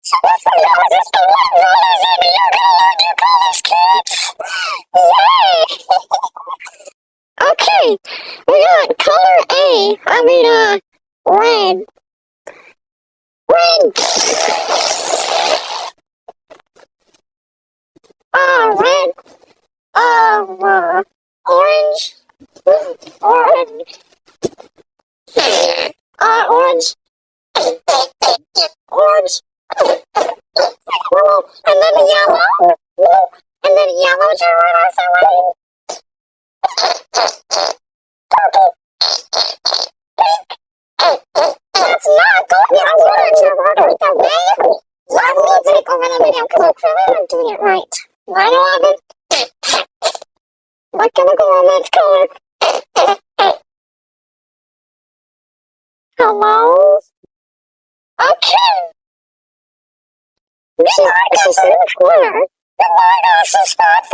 What's the nose? It's the one rollers in you're gonna learn your colors, kids. Yay! Okay, we got color A. Red. Red. Red. Orange. Orange. Orange. Orange. And then yellow. And then yellow, Gerard, also right? Purple. Pink. That's not good. Yeah, words are right away. Let me take over the video because I'm clearly not doing it right. Right, 11? What can I go on that color? Hello? Okay. This is the corner. The my subscribe